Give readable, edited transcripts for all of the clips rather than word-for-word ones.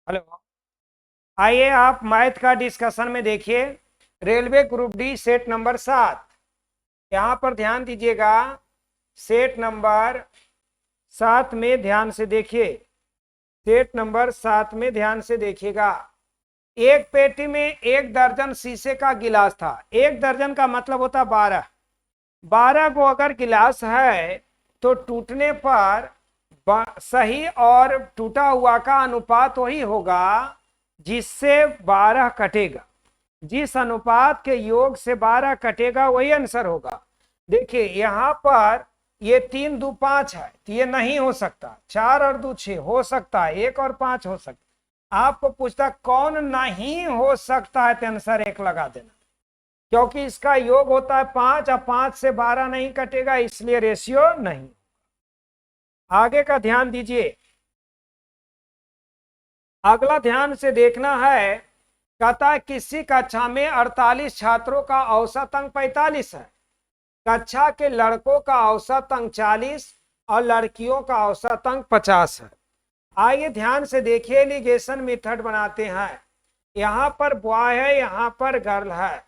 Hello. आइए आप math का डिस्कशन में देखिए। Railway group D set number 7। यहाँ पर ध्यान दीजिएगा। सेट नंबर 7 में ध्यान से देखिए। सेट नंबर 7 में ध्यान से देखिएगा। एक पेटी में 1 दर्जन शीशे का गिलास था। 1 दर्जन का मतलब होता 12। 12 को अगर गिलास है तो टूटने पर सही और टूटा हुआ का अनुपात वही होगा जिससे 12 कटेगा। जिस अनुपात के योग से 12 कटेगा वही आंसर होगा। देखिए यहां पर ये 3 2 5 है तो ये नहीं हो सकता। 4 और 2 6 हो सकता है, 1 और 5 हो सकता है। आपको पूछता कौन नहीं हो सकता है तो आंसर 1 लगा देना, क्योंकि इसका योग होता है 5 और 5 से 12 नहीं कटेगा, इसलिए रेशियो नहीं। आगे का ध्यान दीजिए। अगला ध्यान से देखना है। कहता है किसी कक्षा में 48 छात्रों का औसत अंक 45 है। कक्षा के लड़कों का औसत अंक 40 और लड़कियों का औसत अंक 50 है। आइए ध्यान से देखिए, एलिगेशन मेथड बनाते हैं। यहाँ पर बॉय है, यहाँ पर गर्ल है।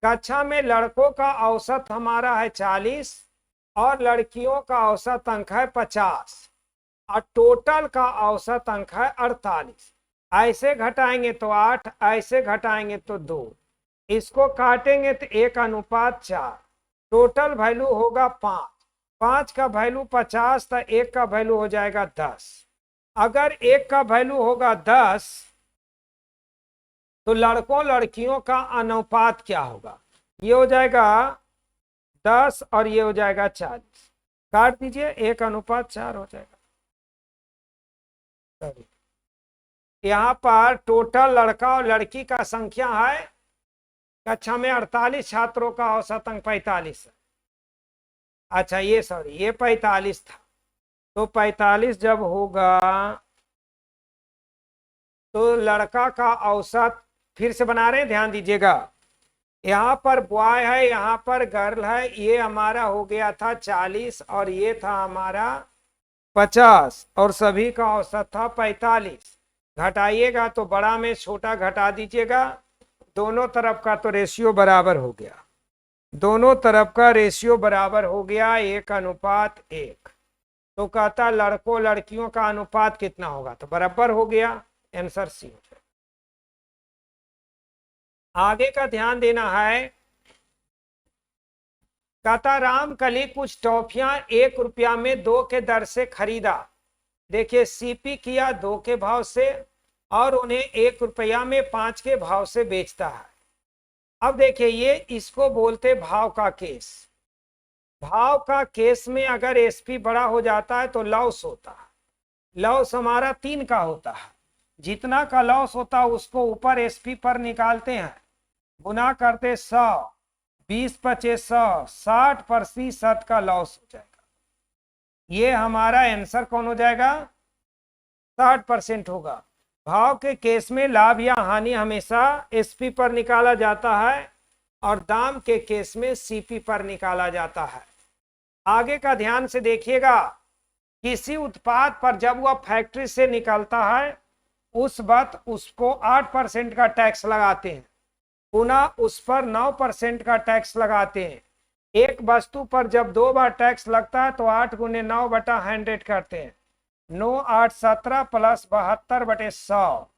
कक्षा में लड़कों का औसत हमारा है 40 और लड़कियों का औसत अंक है 50 और टोटल का औसत अंक है 48। ऐसे घटाएंगे तो 8, ऐसे घटाएंगे तो 2, इसको काटेंगे तो 1:4। टोटल वैल्यू होगा 5। 5 का वैल्यू 50 तो 1 का वैल्यू हो जाएगा 10। अगर 1 का वैल्यू होगा 10 तो लड़कों लड़कियों का अनुपात क्या होगा? ये हो जाएगा 10 और ये हो जाएगा 40। काट दीजिए, 1:4 हो जाएगा। यहाँ पर टोटल लड़का और लड़की का संख्या है। कक्षा में 48 छात्रों का औसत अंक 45 है। अच्छा ये सॉरी ये 45 था, तो 45 जब होगा तो लड़का का औसत फिर से बना रहे हैं, ध्यान दीजिएगा। यहाँ पर बॉय है, यहाँ पर गर्ल है। ये हमारा हो गया था 40 और ये था हमारा 50 और सभी का औसत था 45। घटाइएगा तो बड़ा में छोटा घटा दीजिएगा। दोनों तरफ का तो रेशियो बराबर हो गया। दोनों तरफ का रेशियो बराबर हो गया 1:1। तो कहता लड़कों लड़कियों का अनुपात कितना होगा, तो बराबर हो गया। आंसर सी हो जाएगा। आगे का ध्यान देना है। कहता राम कली कुछ टॉफियां 1 रुपया में 2 के दर से खरीदा। देखिए सीपी किया 2 के भाव से और उन्हें 1 रुपया में 5 के भाव से बेचता है। अब देखिए ये इसको बोलते भाव का केस। भाव का केस में अगर एसपी बड़ा हो जाता है तो लॉस होता है। लॉस हमारा 3 का होता है। जितना का लॉस होता है उसको ऊपर एसपी पर निकालते हैं, गुना करते 100, 20 25 100, 60% का लॉस हो जाएगा। ये हमारा आंसर कौन हो जाएगा? 60% होगा। भाव के केस में लाभ या हानि हमेशा एसपी पर निकाला जाता है और दाम के केस में सीपी पर निकाला जाता है। आगे का ध्यान से देखिएगा। किसी उत्पाद पर जब वह फैक्ट्री से निकलता है उस वक्त उसको 8% का टैक्स लगाते हैं, पुनः उस पर 9% का टैक्स लगाते हैं। एक वस्तु पर जब 2 बार टैक्स लगता है तो 8 × 9/100 करते हैं। 9 8 17 प्लस 72/100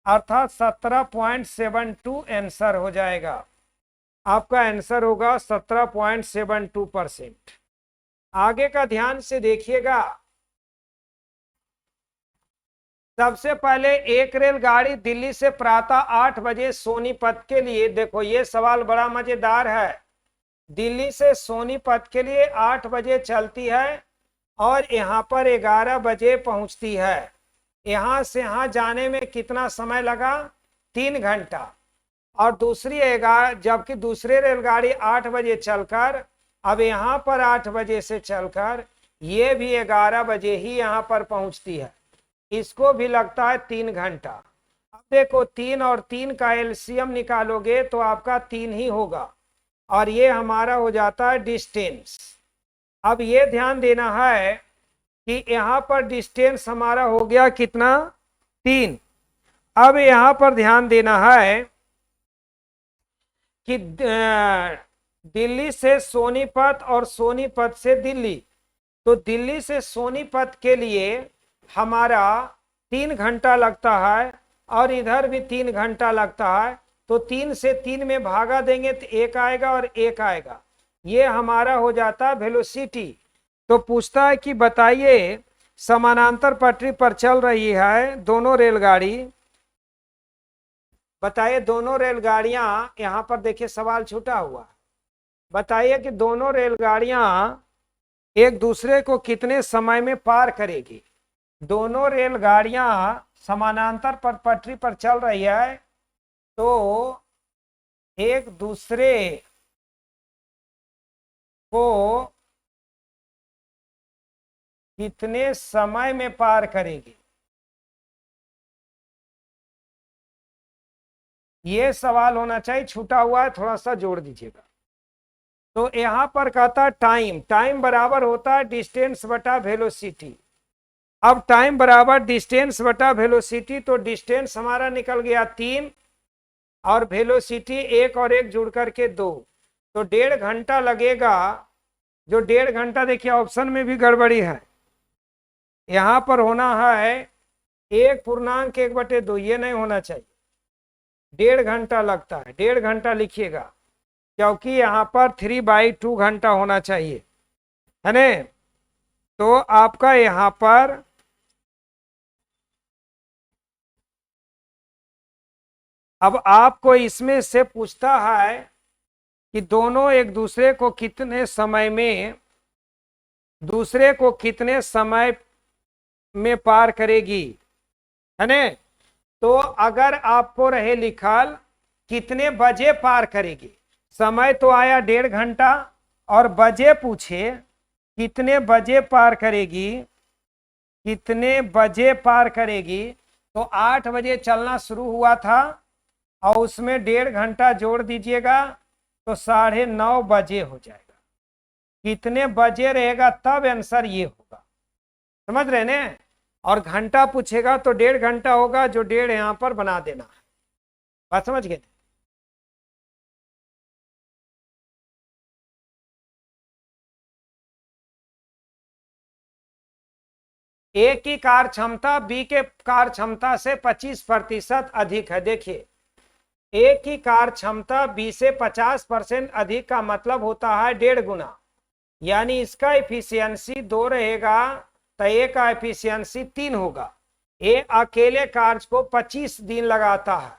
अर्थात 17.72 आंसर हो जाएगा। आपका आंसर होगा 17.72%। आगे का ध्यान से देखिएगा। सबसे पहले एक रेलगाड़ी दिल्ली से प्रातः 8 बजे सोनीपत के लिए, देखो ये सवाल बड़ा मजेदार है। दिल्ली से सोनीपत के लिए 8 बजे चलती है और यहाँ पर 11 बजे पहुंचती है। यहाँ से यहाँ जाने में कितना समय लगा? 3 घंटा। और जबकि दूसरी रेलगाड़ी 8 बजे चलकर अब यहाँ पर 8 बजे से चलकर ये भी 11 बजे ही यहाँ पर पहुंचती है। इसको भी लगता है 3 घंटा। अब देखो 3 और 3 का एलसीएम निकालोगे तो आपका 3 ही होगा और ये हमारा हो जाता है डिस्टेंस। अब ये ध्यान देना है कि यहाँ पर डिस्टेंस हमारा हो गया कितना? 3। अब यहां पर ध्यान देना है कि दिल्ली से सोनीपत और सोनीपत से दिल्ली, तो दिल्ली से सोनीपत के लिए हमारा 3 घंटा लगता है और इधर भी 3 घंटा लगता है, तो 3 से 3 में भागा देंगे तो 1 आएगा और 1 आएगा, ये हमारा हो जाता है वेलोसिटी। तो पूछता है कि बताइए समानांतर पटरी पर चल रही है दोनों रेलगाड़ी, बताइए दोनों रेलगाड़ियां, यहां पर देखिए सवाल छूटा हुआ है, बताइए कि दोनों रेलगाड़ियां एक दूसरे को कितने समय में पार करेगी। दोनों रेलगाड़ियां समानांतर पर पटरी पर चल रही है, तो एक दूसरे को कितने समय में पार करेगी, ये सवाल होना चाहिए, छूटा हुआ है, थोड़ा सा जोड़ दीजिएगा। तो यहां पर कहता है टाइम, टाइम बराबर होता है डिस्टेंस बटा वेलोसिटी। अब टाइम बराबर डिस्टेंस बटा वेलोसिटी, तो डिस्टेंस हमारा निकल गया 3 और वेलोसिटी 1 और 1 जुड़ करके 2, तो 1.5 घंटा लगेगा। जो 1.5 घंटा देखिए ऑप्शन में भी गड़बड़ी है, यहां पर होना है 1.1/2, ये नहीं होना चाहिए, 1.5 घंटा लगता है, 1.5 घंटा लिखिएगा, क्योंकि यहां पर 3/2 घंटा होना चाहिए, है ना। तो आपका यहां पर अब आपको इसमें से पूछता है कि दोनों एक दूसरे को कितने समय में पार करेगी, है ना। तो अगर आपको रहे लिखल कितने बजे पार करेगी, समय तो आया 1.5 घंटा और बजे पूछे कितने बजे पार करेगी, कितने बजे पार करेगी, तो 8 बजे चलना शुरू हुआ था और उसमें 1.5 घंटा जोड़ दीजिएगा तो 9:30 बजे हो जाएगा। कितने बजे रहेगा तब आंसर ये होगा, समझ रहे ने। और घंटा पूछेगा तो 1.5 घंटा होगा, जो 1.5 यहां पर बना देना है, बात समझ गए। ए की कार क्षमता बी के कार क्षमता से 25% अधिक है। देखिए ए की कार क्षमता बी से 50% अधिक का मतलब होता है 1.5 गुना, यानी इसका इफिशियंसी 2 रहेगा तो ए का इफिशियंसी 3 होगा। ए अकेले कार्य को 25 दिन लगाता है,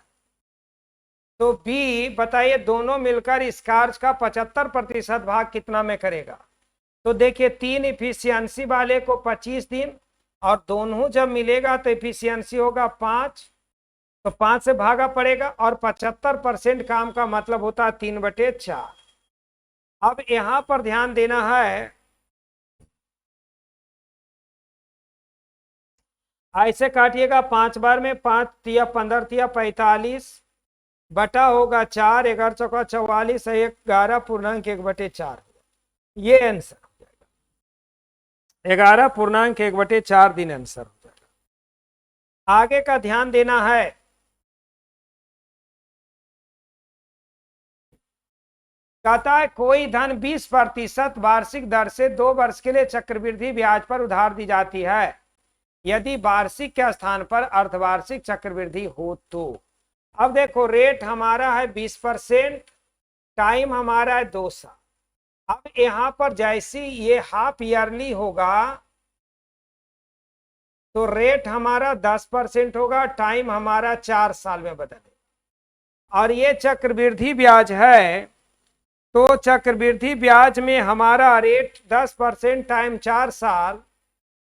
तो बी बताइए दोनों मिलकर इस कार्य का 75% भाग कितना में करेगा। तो देखिए 3 इफिशियंसी वाले को 25 दिन और दोनों जब मिलेगा तो इफिशियंसी होगा 5, तो 5 से भागा पड़ेगा और 75% काम का मतलब होता है 3/4। अब यहां पर ध्यान देना है, ऐसे काटिएगा 5 बार में, 5 तिया 15 तिया 45 बटा होगा 4, 11 चौका 44, 11.1/4, ये आंसर हो जाएगा, 11.1/4 दिन आंसर हो जाएगा। आगे का ध्यान देना है, कहता है कोई धन 20% वार्षिक दर से 2 वर्ष के लिए चक्रवृद्धि ब्याज पर उधार दी जाती है, यदि वार्षिक के स्थान पर अर्धवार्षिक चक्रवृद्धि हो तो। अब देखो रेट हमारा है 20%, टाइम हमारा है 2 साल। अब यहां पर जैसे ये हाफ ईयरली होगा तो रेट हमारा 10% होगा, टाइम हमारा 4 साल में बदले। और ये चक्रवृद्धि ब्याज है, तो चक्रवृद्धि ब्याज में हमारा रेट 10%, टाइम 4 साल,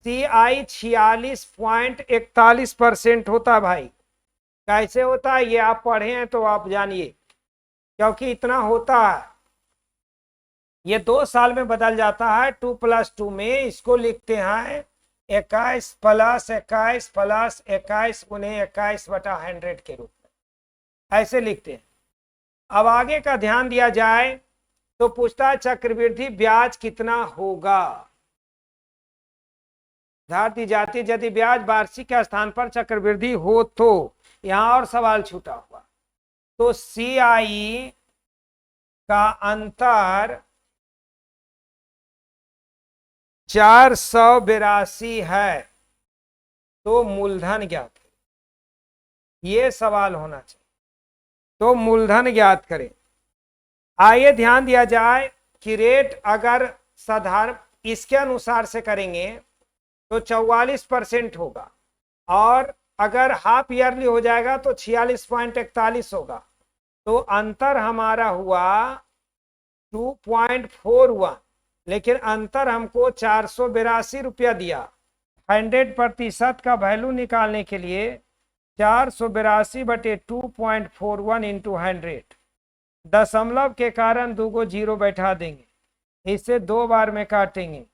CI 46.41% होता भाई। कैसे होता है ये आप पढ़े हैं तो आप जानिए, क्योंकि इतना होता है, ये 2 साल में बदल जाता है। 2+2 में इसको लिखते हैं 21 + 21 + 21 × 21/100 के रूप में, ऐसे लिखते हैं। अब आगे का ध्यान दिया जाए तो पूछता है चक्रवृद्धि ब्याज कितना होगा। धार दी जाती यदि ब्याज वार्षिक के स्थान पर चक्रवृद्धि हो तो, यहां और सवाल छूटा हुआ। तो CI का अंतर 482 है, तो मूलधन ज्ञात करें। ये सवाल होना चाहिए। तो मूलधन ज्ञात करें। आइए ध्यान दिया जाए कि रेट अगर साधारण इसके अनुसार से करेंगे तो 44% होगा, और अगर हाफ ईयरली हो जाएगा तो 46.41 होगा। तो अंतर हमारा हुआ 2.41, लेकिन अंतर हमको 482 रुपया दिया। 100% का वैल्यू निकालने के लिए 482/2.41 इंटू 100, दशमलव के कारण 2 जीरो बैठा देंगे, इसे 2 बार में काटेंगे,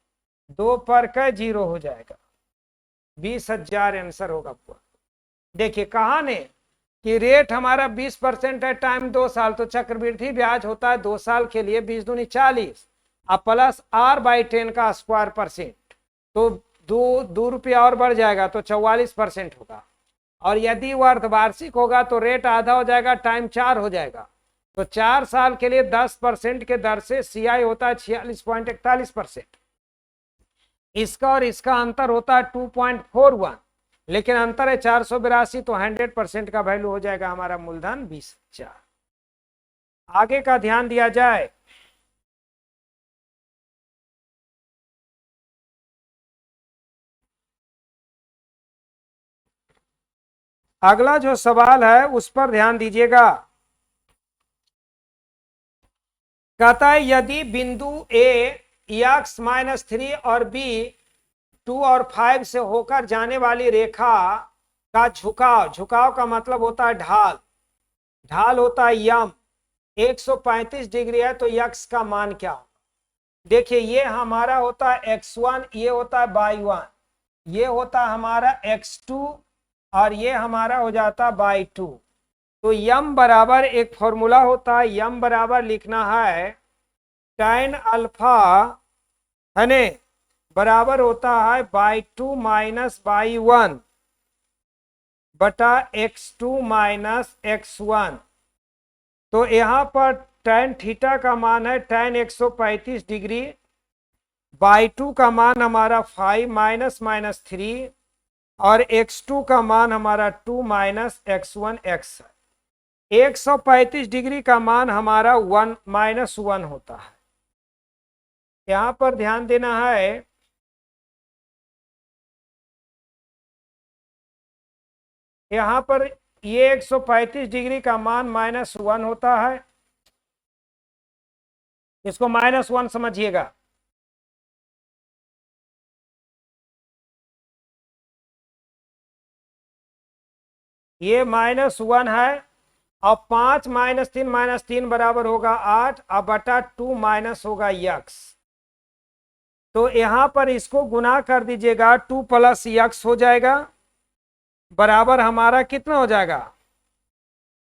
2 पर का 0 हो जाएगा, 20,000 आंसर होगा पूरा। देखिए कहा ने कि रेट हमारा 20% है, टाइम 2 साल, तो चक्रवृद्धि ब्याज होता है 2 साल के लिए 20 दूनी 40 और प्लस R/10 का स्क्वायर %, तो 2 रुपया और बढ़ जाएगा तो 44% होगा। और यदि वह अर्धवार्षिक होगा तो रेट आधा हो जाएगा, टाइम 4 हो जाएगा। तो 4 साल के लिए 10% के दर से CI होता है 46.41%। इसका और इसका अंतर होता है 2.41, लेकिन अंतर है 482, तो 100% का वैल्यू हो जाएगा हमारा मूलधन 20,000। आगे का ध्यान दिया जाए। अगला जो सवाल है उस पर ध्यान दीजिएगा। कहता है यदि बिंदु A x-3 और B 2 और 5 से होकर जाने वाली रेखा का झुकाव का मतलब होता है ढाल होता है यम, 135 डिग्री है, तो यक्स का मान क्या होगा? देखिए ये हमारा होता है x1, ये होता है y1, ये होता है हमारा x2 और ये हमारा हो जाता है y2। तो यम बराबर एक फॉर्मूला होता है, यम बराबर लिखना है tan अल्फा है ने बराबर होता है y2 माइनस y1 बटा x2 माइनस x1। तो यहां पर tan थीटा का मान है tan 135 डिग्री, y2 का मान हमारा 5 माइनस 3 और x2 का मान हमारा 2 माइनस x1 x है। 135 डिग्री का मान हमारा 1 -1 होता है। यहां पर ध्यान देना है यहां पर ये 135 डिग्री का मान -1 होता है, इसको -1 समझिएगा। ये -1 है, और 5 - 3 बराबर होगा 8, अब बटा 2 माइनस होगा यक्स। तो यहां पर इसको गुना कर दीजिएगा, 2 प्लस यक्स हो जाएगा, बराबर हमारा कितना हो जाएगा?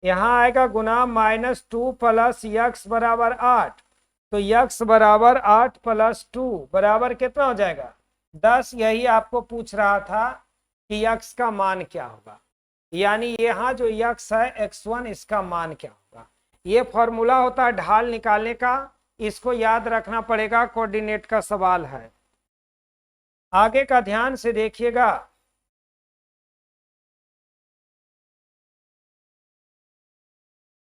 यहां आएगा गुना -2 प्लस यक्स बराबर 8, तो यक्स बराबर 8 + 2 बराबर कितना हो जाएगा? 10। यही आपको पूछ रहा था कि यक्स का मान क्या होगा, यानी यहाँ जो यक्स है x1, इसका मान क्या होगा। ये फॉर्मूला होता है ढाल निकालने का, इसको याद रखना पड़ेगा, कोऑर्डिनेट का सवाल है। आगे का ध्यान से देखिएगा।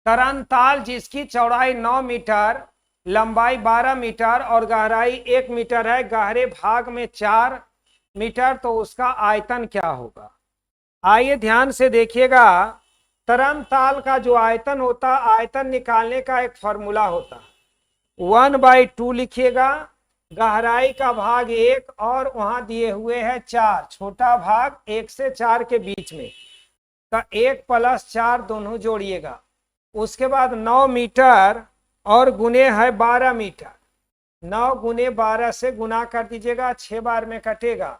तरनताल जिसकी चौड़ाई 9 मीटर, लंबाई 12 मीटर और गहराई 1 मीटर है, गहरे भाग में 4 मीटर, तो उसका आयतन क्या होगा? आइए ध्यान से देखिएगा। तरनताल का जो आयतन होता, आयतन निकालने का एक फॉर्मूला होता, 1/2 लिखिएगा, गहराई का भाग 1 और वहां दिए हुए है 4, छोटा भाग 1 से 4 के बीच में का 1 + 4 दोनों जोड़िएगा। उसके बाद 9 मीटर और गुने है 12 मीटर, 9 × 12 से गुना कर दीजिएगा, 6 बार में कटेगा,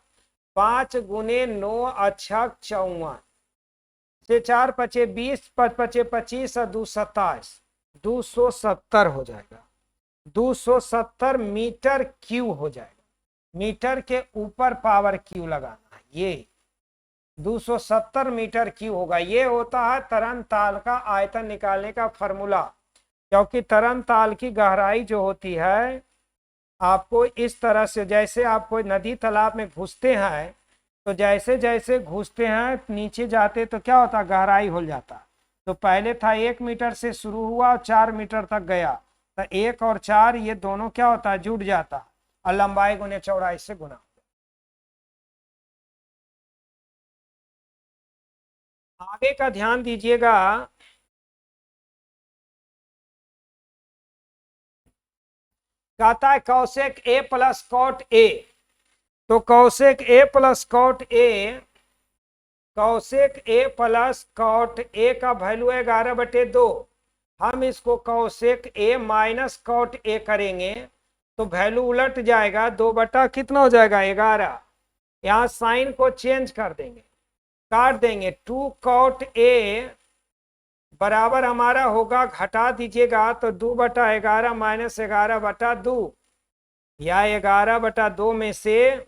5 × 9 = 54, से 4 × 5 = 20, 5 × 5 = 25 और 2 = 27, 270 हो जाएगा। 270 मीटर क्यू हो जाएगा। मीटर के ऊपर पावर क्यू लगाना है। ये 270 मीटर क्यूब होगा। ये होता है तरन ताल का आयतन निकालने का फॉर्मूला, क्योंकि तरन ताल की गहराई जो होती है, आपको इस तरह से, जैसे आप कोई नदी तालाब में घुसते हैं तो जैसे जैसे घुसते हैं नीचे जाते तो क्या होता, गहराई हो जाता। तो पहले था 1 मीटर से शुरू हुआ और 4 मीटर तक गया, तो 1 और 4 ये दोनों क्या होता है, जुड़ जाता और लंबाई गुने चौड़ाई से गुना। आगे का ध्यान दीजिएगा। कहता है cosec a plus cot a, तो cosec a plus cot a, cosec a plus cot a का वैल्यू 11/2। हम इसको cosec a minus cot a करेंगे तो वैल्यू उलट जाएगा, 2 बटा कितना हो जाएगा, 11। यहाँ साइन को चेंज कर देंगे, काट देंगे। 2 कॉट ए बराबर हमारा होगा, घटा दीजिएगा तो 2/11 माइनस 11/2, या 11/2 में से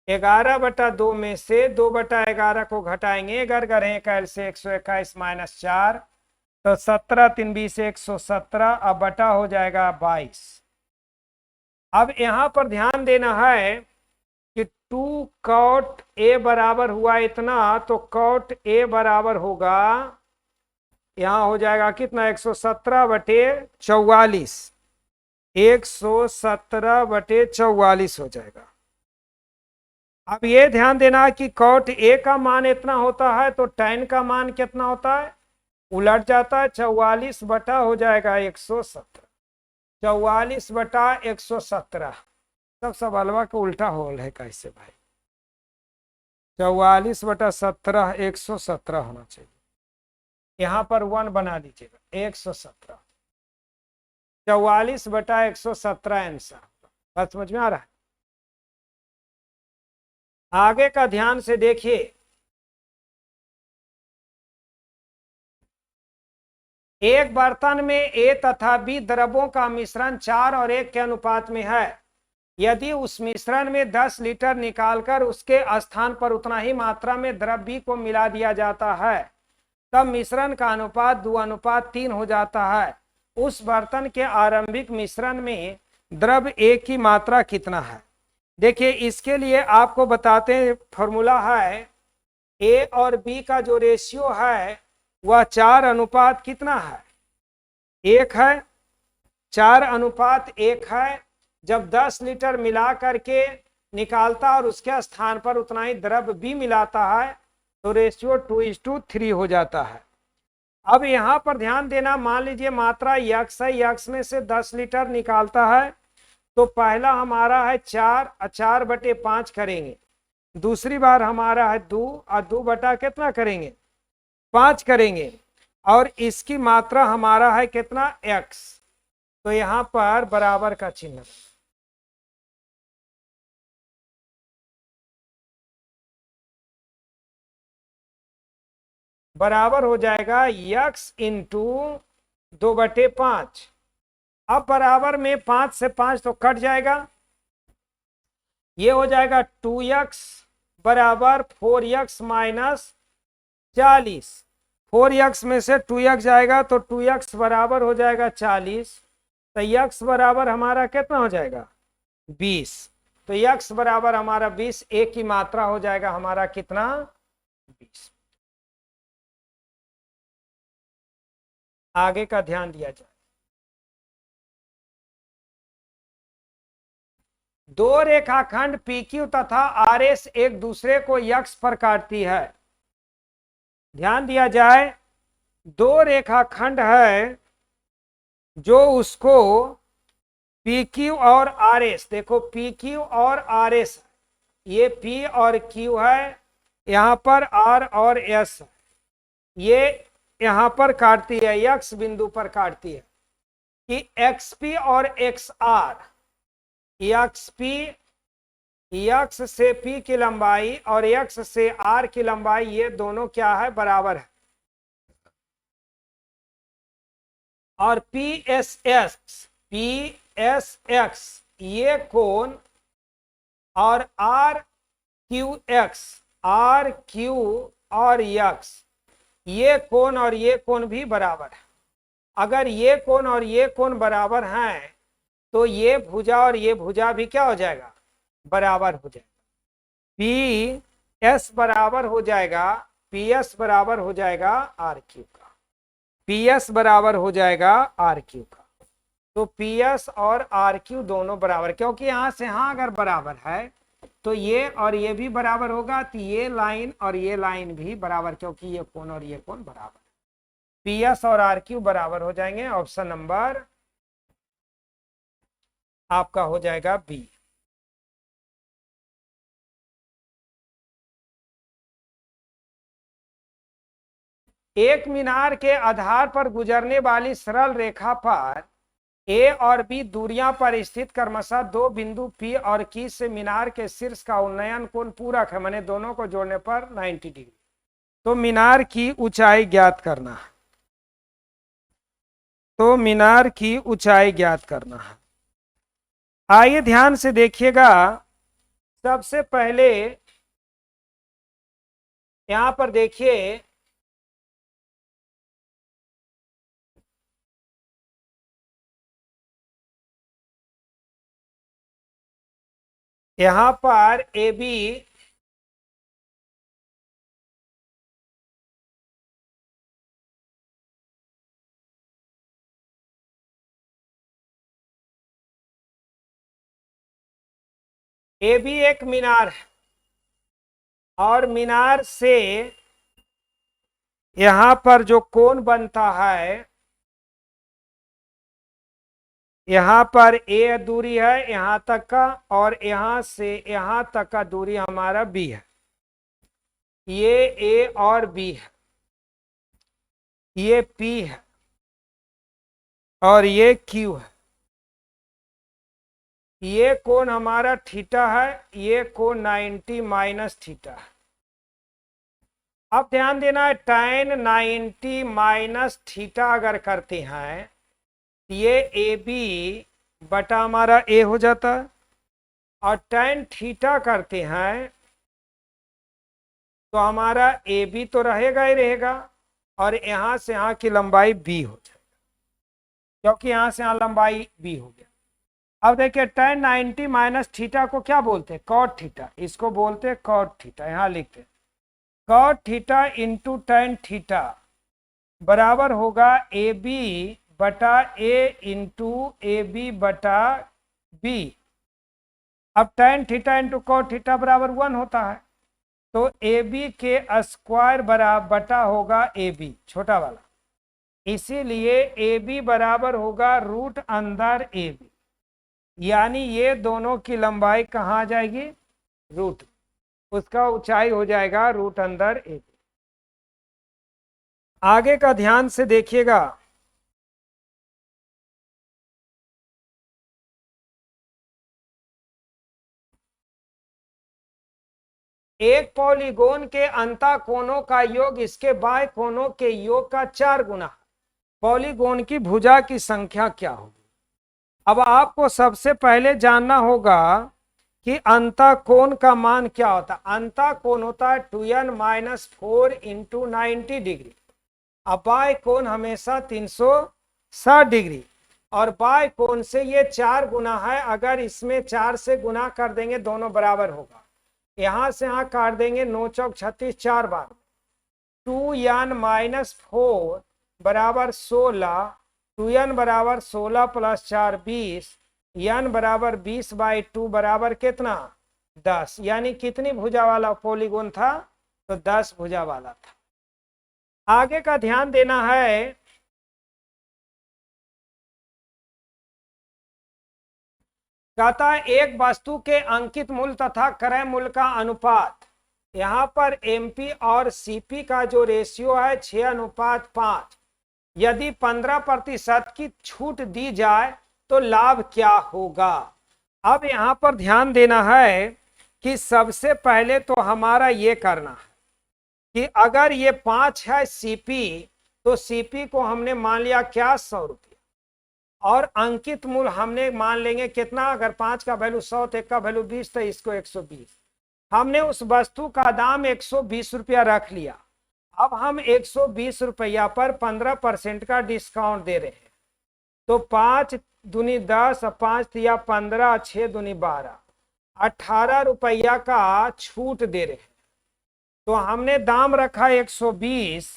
11/2 में से 2/11 को घटाएंगे, घर घर है कैल से 121 माइनस 4, तो 17 3 20 117, अब बटा हो जाएगा 22। अब यहाँ पर ध्यान देना है कि 2 कॉट ए बराबर हुआ इतना, तो कॉट ए बराबर होगा, यहाँ हो जाएगा कितना, 117/44, 117/44 हो जाएगा। अब ये ध्यान देना कि कॉट ए का मान इतना होता है तो tan का मान कितना होता है, उलट जाता है, 44 बटा हो जाएगा 117, 44/117। सब सवालवा का उल्टा होल है कैसे भाई, 44/17 117 होना चाहिए, यहाँ पर 1 बना दीजिएगा, 117, 44/117 आंसर। बात समझ में आ रहा है। आगे का ध्यान से देखिए, एक बर्तन में ए तथा बी द्रवों का मिश्रण 4 और 1 के अनुपात में है। यदि उस मिश्रण में 10 लीटर निकालकर उसके स्थान पर उतना ही मात्रा में द्रव बी को मिला दिया जाता है, तब मिश्रण का अनुपात 2:3 हो जाता है। उस बर्तन के आरंभिक मिश्रण में द्रव ए की मात्रा कितना है। देखिए इसके लिए आपको बताते हैं, फॉर्मूला है ए और बी का जो रेशियो है वह 4:1 कितना है, 1 है, 4:1 है। जब 10 लीटर मिला करके निकालता और उसके स्थान पर उतना ही द्रव भी मिलाता है तो रेशियो 2:3 हो जाता है। अब यहाँ पर ध्यान देना, मान लीजिए मात्रा यक्स है, यक्स में से 10 लीटर निकालता है, तो पहला हमारा है 4/5 करेंगे, दूसरी बार हमारा है 2 और 2 बटा कितना करेंगे, 5 करेंगे, और इसकी मात्रा हमारा है कितना, x। तो यहाँ पर बराबर का चिन्ह, बराबर हो जाएगा x इंटू 2/5। अब बराबर में 5 से 5 तो कट जाएगा, ये हो जाएगा 2x बराबर 4x माइनस 40। 4x में से 2x जाएगा तो 2x बराबर हो जाएगा 40, तो x बराबर हमारा कितना हो जाएगा, 20। तो x बराबर हमारा 20, a की मात्रा हो जाएगा हमारा कितना, 20। आगे का ध्यान दिया जाए। दो रेखाखंड PQ तथा RS एक दूसरे को x पर काटती है। ध्यान दिया जाए, दो रेखाखंड है जो उसको PQ और RS, देखो PQ और RS, ये P और Q है, यहाँ पर R और S, ये यहाँ पर काटती है, x बिंदु पर काटती है कि XP और XR, XP x से P की लंबाई और x से R की लंबाई, ये दोनों क्या है, बराबर है। और PSS एस एक्स ये कोण और R Q X, R Q और एक्स ये कोण और ये कोण भी बराबर है। अगर ये कोण और ये कोण बराबर हैं तो ये भुजा और ये भुजा भी क्या हो जाएगा, बराबर हो जाएगा। पी एस बराबर हो जाएगा, पी एस बराबर हो जाएगा आर क्यू का, पी एस बराबर हो जाएगा आर क्यू का। तो पी एस और आर क्यू दोनों बराबर, क्योंकि यहां से यहां अगर बराबर है तो ये और ये भी बराबर होगा, तो ये लाइन और ये लाइन भी बराबर, क्योंकि ये कोण और ये कोण बराबर। पी एस और आर क्यू बराबर हो जाएंगे। ऑप्शन नंबर आपका हो जाएगा बी। एक मीनार के आधार पर गुजरने वाली सरल रेखा पर ए और बी दूरियां पर स्थित क्रमशः दो बिंदु पी और क्यू से मीनार के शीर्ष का उन्नयन कोण पूरक है, माने दोनों को जोड़ने पर 90 डिग्री। तो मीनार की ऊंचाई ज्ञात करना है, तो मीनार की ऊंचाई ज्ञात करना है। आइए ध्यान से देखिएगा। सबसे पहले यहां पर देखिए, यहां पर ए बी एक मीनार है और मीनार से यहां पर जो कोण बनता है, यहां पर ए दूरी है यहां तक का और यहां से यहां तक का दूरी हमारा बी है। ये ए और बी है, ये पी है और ये क्यू है। ये कोण हमारा थीटा है, ये कोण 90 माइनस थीटा है। अब ध्यान देना है, tan 90 माइनस थीटा अगर करते हैं ये ए बी बटा हमारा ए हो जाता है, और tan थीटा करते हैं तो हमारा ए बी तो रहेगा ही रहेगा और यहां से यहां की लंबाई बी हो जाएगा, क्योंकि यहां से यहां लंबाई बी हो गया। अब देखिए tan 90 माइनस थीटा को क्या बोलते हैं, कॉट थीटा, इसको बोलते हैं कॉट थीटा। यहां लिखते हैं cot theta into tan theta बराबर होगा ए बी बटा ए इंटू ए बी बटा बी। अब tan theta into cot theta बराबर 1 होता है, तो ए बी के स्क्वायर बराबर बटा होगा ए बी छोटा वाला, इसीलिए ए बी बराबर होगा रूट अंदर ए बी, यानी ये दोनों की लंबाई कहाँ आ जाएगी, रूट, उसका ऊंचाई हो जाएगा रूट अंदर ए बी। आगे का ध्यान से देखिएगा। एक पॉलीगोन के अंतः कोणों का योग इसके बाएं कोणों के योग का 4 गुना। पॉलीगोन की भुजा की संख्या क्या होगी। अब आपको सबसे पहले जानना होगा कि अंतः कोण का मान क्या होता है। अंतः कोण होता है 2n माइनस 4 इंटू 90 डिग्री। अब बाय कोण हमेशा 360 डिग्री, और बाय कोण से ये 4 गुना है। अगर इसमें 4 से गुना कर देंगे दोनों बराबर होगा, यहां से यहां काट देंगे 9 चौक 36 4 बार, 2n माइनस 4 बराबर 16, 2n बराबर 16 प्लस 4 20, n बराबर 20/2 बराबर कितना 10, यानी कितनी भुजा वाला पॉलीगोन था, तो 10 भुजा वाला था। आगे का ध्यान देना है। कहता है एक वस्तु के अंकित मूल्य तथा क्रय मूल्य का अनुपात, यहां पर एमपी और सीपी का जो रेशियो है 6:5, यदि 15% की छूट दी जाए तो लाभ क्या होगा। अब यहां पर ध्यान देना है कि सबसे पहले तो हमारा ये करना है कि अगर ये 5 है सीपी, तो सीपी को हमने मान लिया क्या 100 रुपये, और अंकित मूल्य हमने मान लेंगे कितना, अगर 5 का वैल्यू 100 तो 1 का वैल्यू 20, तो इसको 120। हमने उस वस्तु का दाम 120 रुपया रख लिया। अब हम 120 रुपया पर 15% का डिस्काउंट दे रहे हैं। तो 5 दूनी 10, 5 या 15, 6 दूनी 12, 18 रुपया का छूट दे रहे हैं। तो हमने दाम रखा 120,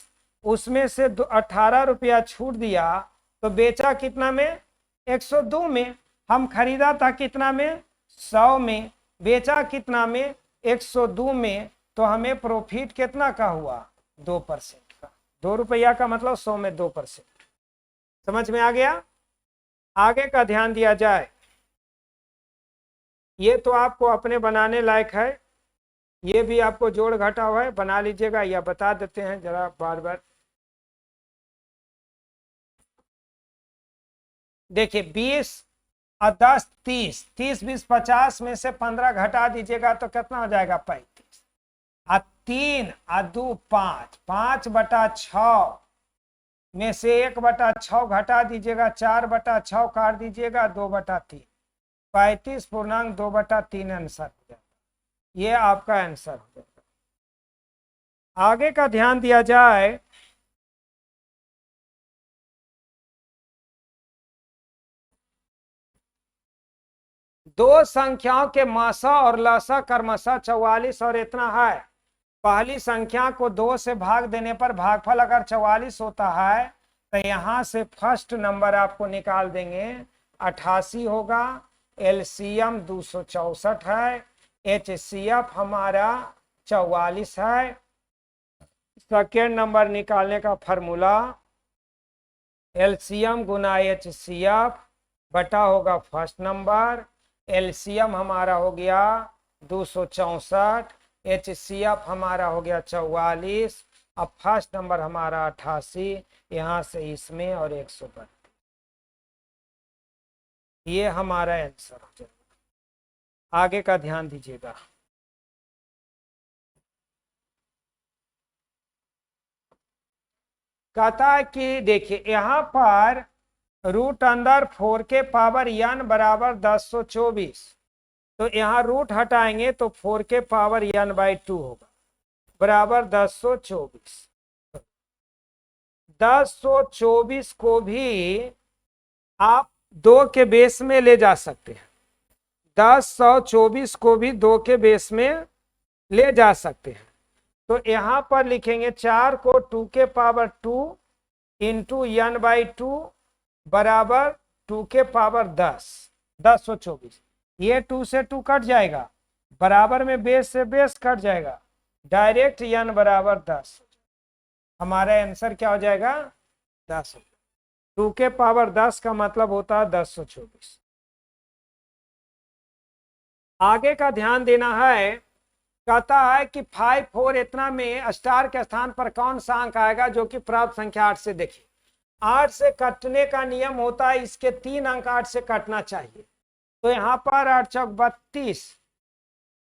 उसमें से 18 रुपया छूट दिया, तो बेचा कितना में, 102 में। हम खरीदा था कितना में, 100 में, बेचा कितना में, 102 में। तो हमें प्रॉफिट कितना का हुआ, 2% का। 2 रुपया का मतलब 100 में 2%। समझ में आ गया। आगे का ध्यान दिया जाए, ये तो आपको अपने बनाने लायक है, ये भी आपको जोड़ घटा हुआ है, बना लीजिएगा, या बता देते हैं जरा बार बार। देखिए 20 और 10 30, 30 20 50 में से 15 घटा दीजिएगा तो कितना हो जाएगा, 35। और 3 और 2 5, 5/6 में से 1/6 घटा दीजिएगा, 4/6 काट दीजिएगा, 2/3, 35.2/3 आंसर हो जाएगा। ये आपका आंसर हो जाएगा। आगे का ध्यान दिया जाए, दो संख्याओं के मासा और लसा क्रमशः 44 और इतना है। पहली संख्या को 2 से भाग देने पर भागफल अगर 44 होता है, तो यहां से फर्स्ट नंबर आपको निकाल देंगे, 88 होगा। एलसीएम 264 है। एचसीएफ हमारा 44 है। सेकेंड नंबर निकालने का फॉर्मूला, एलसीएम गुना एचसीएफ बटा होगा फर्स्ट नंबर। एलसीएम हमारा हो गया 264, एचसीएफ हमारा हो गया 44, अब फर्स्ट नंबर हमारा 88, यहां से इसमें और 132, ये हमारा आंसर हो जाएगा। आगे का ध्यान दीजिएगा, कहता है कि देखिए यहां पर रूट अंदर 4 के पावर n बराबर 1024, तो यहाँ रूट हटाएंगे तो 4 के पावर n/2 होगा बराबर 1024। 1024 को भी आप 2 के बेस में ले जा सकते हैं। 1024 को भी 2 के बेस में ले जा सकते हैं। तो यहां पर लिखेंगे 4 को 2 के पावर 2 इंटू n/2 बराबर 2 के पावर 10, 1024। ये 2 से 2 कट जाएगा, बराबर में बेस से बेस कट जाएगा, डायरेक्ट n बराबर 10। हमारा आंसर क्या हो जाएगा, 10। 2 के पावर 10 का मतलब होता है 1024। आगे का ध्यान देना है, कहता है कि 5 4 इतना में स्टार के स्थान पर कौन सा अंक आएगा जो कि प्राप्त संख्या 8 से। देखिए 8 से कटने का नियम होता है, इसके 3 अंक 8 से कटना चाहिए। तो यहाँ पर 8 चौक 32,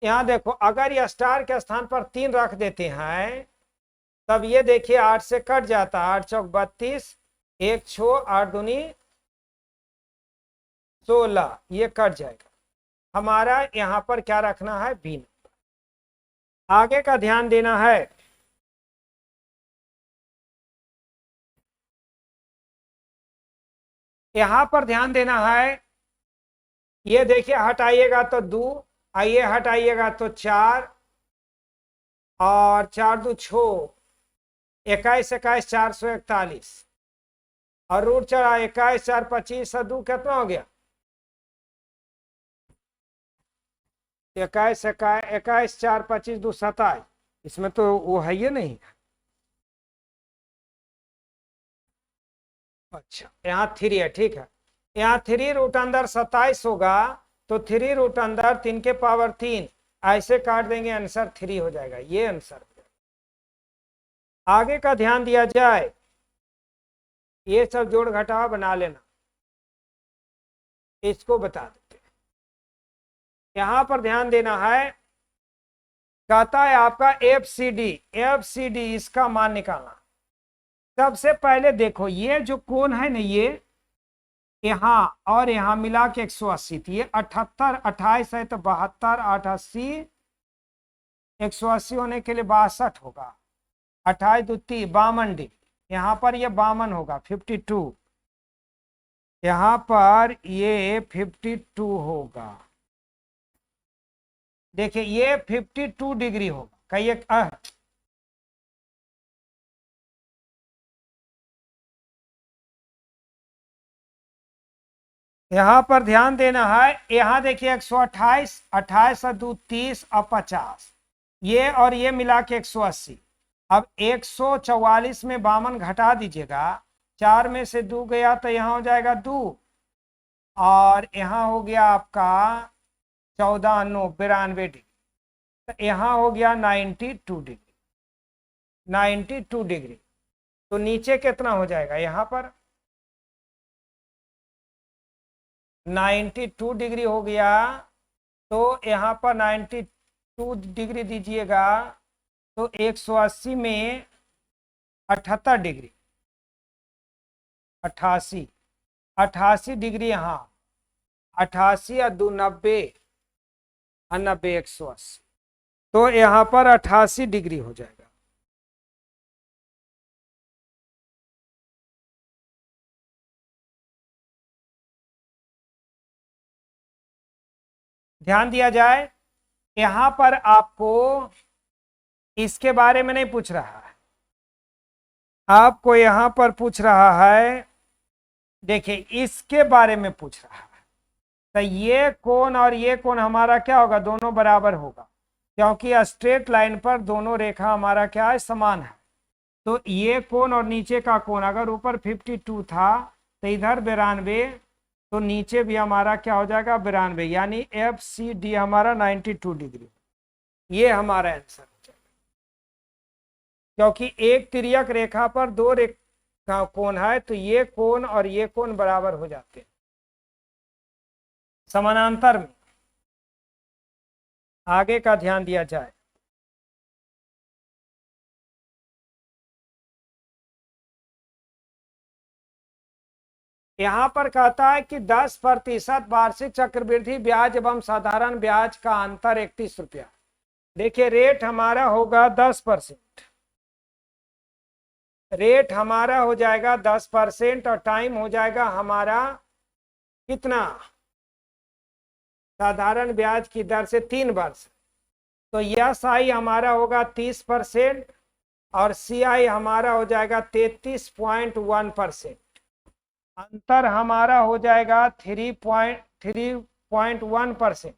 यहाँ देखो अगर ये स्टार के स्थान पर 3 रख देते हैं, तब ये देखिए 8 से कट जाता है। 8 चौक 32, 1 छो 8 दूनी 16, ये कट जाएगा। हमारा यहाँ पर क्या रखना है, बी नंबर। आगे का ध्यान देना है, यहां पर ध्यान देना है, ये देखिए हटाइएगा तो 2, आइए हटाइएगा तो 4, और 4 2 6, 21 21 441, और रूट चढ़ा 21 4 25 और 2 कितना हो गया, 21 21 4 25 2 27। इसमें तो वो है ये नहीं। अच्छा यहाँ 3 है, ठीक है। यहाँ 3 रूट अंदर 27 होगा, तो 3 रूट अंदर 3 के पावर 3, ऐसे काट देंगे, आंसर 3 हो जाएगा। ये आंसर। आगे का ध्यान दिया जाए, ये सब जोड़ घटाव बना लेना, इसको बता देते हैं। यहां पर ध्यान देना है, कहता है आपका एफसीडी इसका मान निकालना। सबसे पहले देखो ये जो कोण है ना, यहाँ और यहाँ मिला के 180, तो ये 78, 28 है तो 72, 88, 180 होने के लिए 62 होगा। 28 2 52 डिग्री, यहाँ पर ये 52 होगा 52, यहाँ पर ये 52 होगा। देखिए ये 52 डिग्री होगा। कहिए यहाँ पर ध्यान देना है, यहाँ देखिए 128, 28 2 30 और 50, ये और ये मिला के 180। अब 144 में 52 घटा दीजिएगा, 4 में से 2 गया तो यहाँ हो जाएगा 2, और यहाँ हो गया आपका 14 9 92 डिग्री, तो यहाँ हो गया 92 डिग्री, 92 डिग्री। तो नीचे कितना हो जाएगा, यहाँ पर 92 डिग्री हो गया, तो यहाँ पर 92 डिग्री दीजिएगा, तो 180 में 78 डिग्री, 88, 88 डिग्री यहाँ, 88 और 2 90, 90 180, तो यहाँ पर 88 डिग्री हो जाएगा। ध्यान दिया जाए, यहां पर आपको इसके बारे में नहीं पूछ रहा है, आपको यहां पर पूछ रहा है, देखिए इसके बारे में पूछ रहा है। तो ये कोण और ये कोण हमारा क्या होगा, दोनों बराबर होगा, क्योंकि स्ट्रेट लाइन पर दोनों रेखा हमारा क्या है, समान है। तो ये कोण और नीचे का कोण, अगर ऊपर 52 था तो इधर 92, तो नीचे भी हमारा क्या हो जाएगा 92, यानी FCD हमारा 92 डिग्री। ये हमारा आंसर हो जाएगा, क्योंकि एक तिर्यक रेखा पर दो रेखा कोण है, तो ये कोण और ये कोण बराबर हो जाते हैं समानांतर में। आगे का ध्यान दिया जाए, यहां पर कहता है कि 10% वार्षिक चक्रवृद्धि ब्याज एवं साधारण ब्याज का अंतर 31 रुपया। देखिए रेट हमारा होगा 10%, रेट हमारा हो जाएगा 10% और टाइम हो जाएगा हमारा कितना, साधारण ब्याज की दर से 3 वर्ष। तो SI हमारा होगा 30% और CI हमारा हो जाएगा 33.1%। अंतर हमारा हो जाएगा 3.1%,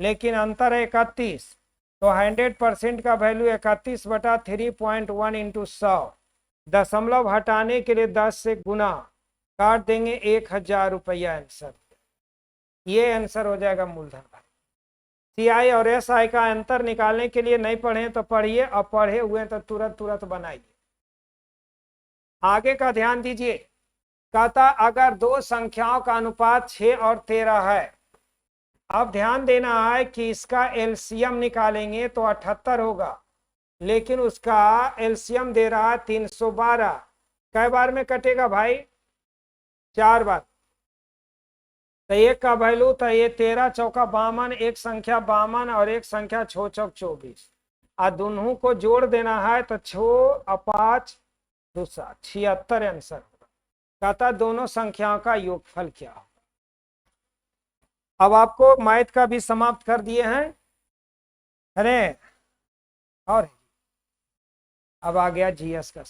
लेकिन अंतर है 31, तो 100% का वैल्यू 31/3.1 इंटू 100, दशमलव हटाने के लिए 10 से गुना, काट देंगे 1000 रुपया आंसर। ये आंसर हो जाएगा मूलधन। CI और SI का अंतर निकालने के लिए नहीं पढ़े तो पढ़िए, और पढ़े हुए तो तुरंत बनाइए। आगे का ध्यान दीजिए, कहता अगर दो संख्याओं का अनुपात 6 और 13 है, अब ध्यान देना है कि इसका एलसीएम निकालेंगे तो 78 होगा, लेकिन उसका एलसीएम दे रहा है 312। कै बार में कटेगा भाई, 4 बार। तो एक का वैल्यू, तो ये 13 चौका 52, एक संख्या 52 और एक संख्या 6 चौक 24, और दोनों को जोड़ देना है, तो 6 और 5 दूसरा 76 आंसर होगा। कहता दोनों संख्याओं का योगफल क्या होगा। अब आपको मैथ का भी समाप्त कर दिए हैं, अरे और अब आ गया जीएस का।